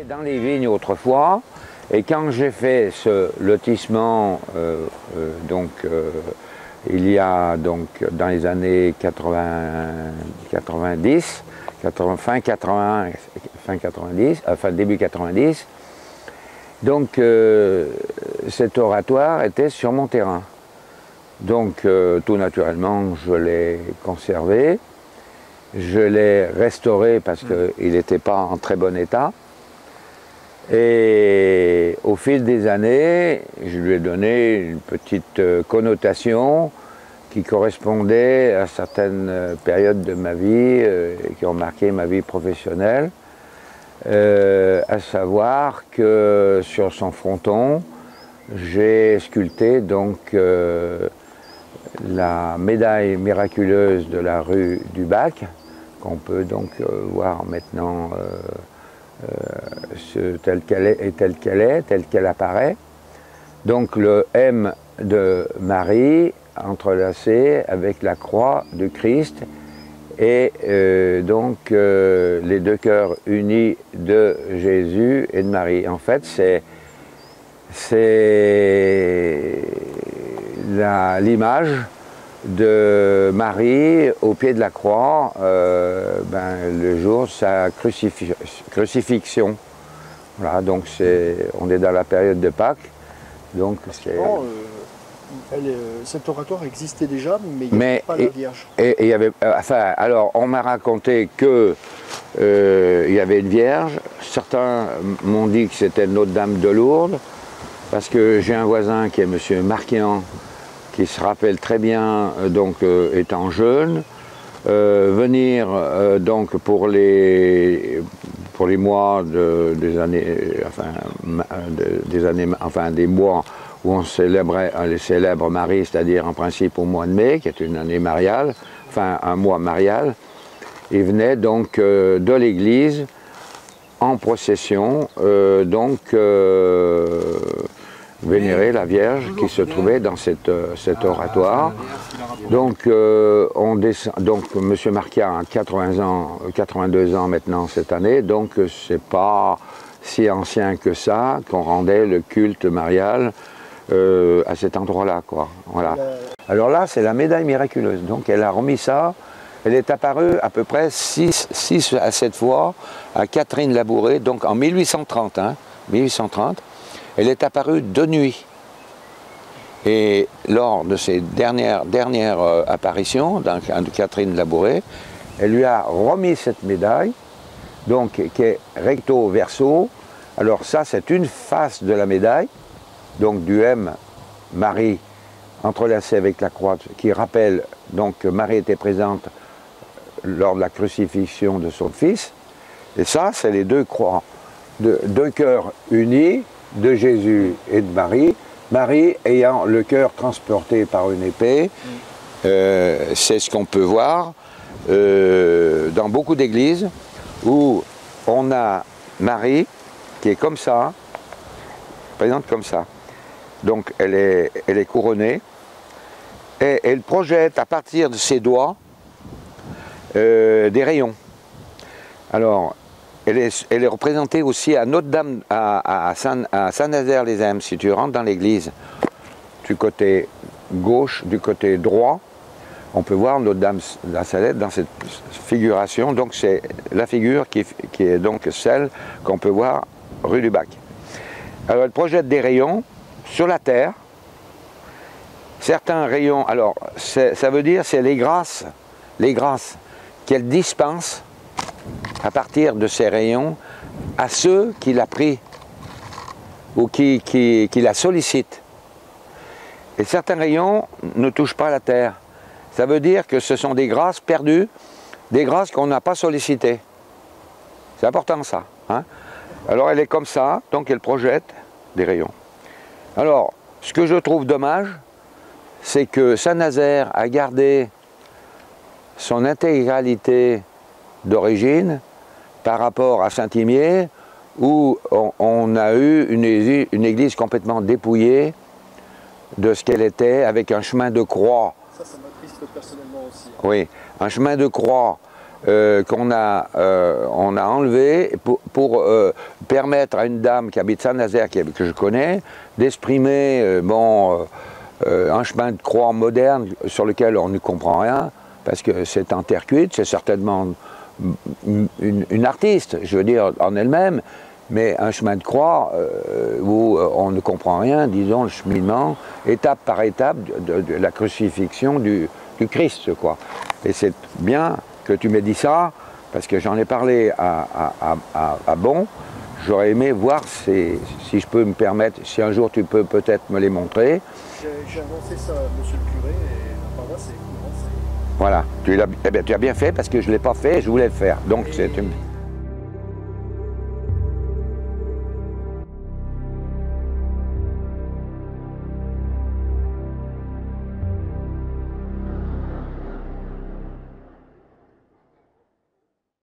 dans les vignes autrefois, et quand j'ai fait ce lotissement, il y a donc dans les années 90, début 90, donc cet oratoire était sur mon terrain. Donc tout naturellement, je l'ai conservé, je l'ai restauré parce qu'il n'était pas en très bon état. Et au fil des années, je lui ai donné une petite connotation qui correspondait à certaines périodes de ma vie qui ont marqué ma vie professionnelle, à savoir que sur son fronton, j'ai sculpté donc la médaille miraculeuse de la rue du Bac, qu'on peut donc voir maintenant telle qu'elle apparaît. Donc le M de Marie entrelacé avec la croix de Christ et donc les deux cœurs unis de Jésus et de Marie. En fait, c'est l'image de Marie au pied de la croix le jour de sa crucifixion. Voilà, donc on est dans la période de Pâques. Donc cet oratoire existait déjà, mais il n'y avait pas la Vierge. Et y avait, alors on m'a raconté que il y avait une Vierge. Certains m'ont dit que c'était Notre-Dame de Lourdes, parce que j'ai un voisin qui est M. Marquian, qui se rappelle très bien, étant jeune, venir donc pour les mois des mois où on célébrait les célèbres Marie, c'est-à-dire en principe au mois de mai, qui est une année mariale, enfin un mois marial. Il venait donc de l'église en procession, vénérer la Vierge qui se trouvait dans cet oratoire. Donc, M. Marquiat a 82 ans maintenant cette année, donc c'est pas si ancien que ça qu'on rendait le culte marial à cet endroit-là, quoi. Voilà. Alors là, c'est la médaille miraculeuse. Donc, elle a remis ça. Elle est apparue à peu près 6 à 7 fois à Catherine Labouré, donc en 1830. 1830. Elle est apparue de nuit. Et lors de ses dernières apparitions, de Catherine Labouré, elle lui a remis cette médaille, donc qui est recto verso. Alors ça, c'est une face de la médaille, donc du M, Marie, entrelacée avec la croix, qui rappelle donc que Marie était présente lors de la crucifixion de son fils. Et ça, c'est les deux croix, deux cœurs unis de Jésus et de Marie. Marie ayant le cœur transporté par une épée. C'est ce qu'on peut voir dans beaucoup d'églises où on a Marie qui est comme ça, présente comme ça. Donc elle est couronnée et elle projette à partir de ses doigts des rayons. Alors elle est représentée aussi à Notre-Dame, à Saint-Nazaire-les-Ems. Si tu rentres dans l'église, du côté gauche, du côté droit, on peut voir Notre-Dame de la Salette dans cette figuration. Donc c'est la figure qui est donc celle qu'on peut voir rue du Bac. Alors elle projette des rayons sur la terre. Certains rayons, alors ça veut dire c'est les grâces qu'elle dispense à partir de ces rayons à ceux qui la prient ou qui la sollicitent. Et certains rayons ne touchent pas la terre. Ça veut dire que ce sont des grâces perdues, des grâces qu'on n'a pas sollicitées. C'est important ça. Alors elle est comme ça, donc elle projette des rayons. Alors, ce que je trouve dommage, c'est que Saint-Nazaire a gardé son intégralité d'origine par rapport à Saint-Imier, où on a eu une église complètement dépouillée de ce qu'elle était, avec un chemin de croix. Ça m'attriste personnellement aussi. Oui, un chemin de croix qu'on a enlevé permettre à une dame qui habite Saint-Nazaire, que je connais, d'exprimer un chemin de croix moderne sur lequel on ne comprend rien, parce que c'est en terre cuite, c'est certainement une artiste, je veux dire, en elle-même, mais un chemin de croix où on ne comprend rien, disons, le cheminement, étape par étape de la crucifixion du Christ, quoi. Et c'est bien que tu m'aies dit ça, parce que j'en ai parlé à Bon. J'aurais aimé voir, si je peux me permettre, si un jour tu peux peut-être me les montrer. J'ai annoncé ça à monsieur le curé, et la paroisse est courante. Voilà, tu as bien fait, parce que je ne l'ai pas fait et je voulais le faire. Donc c'est une...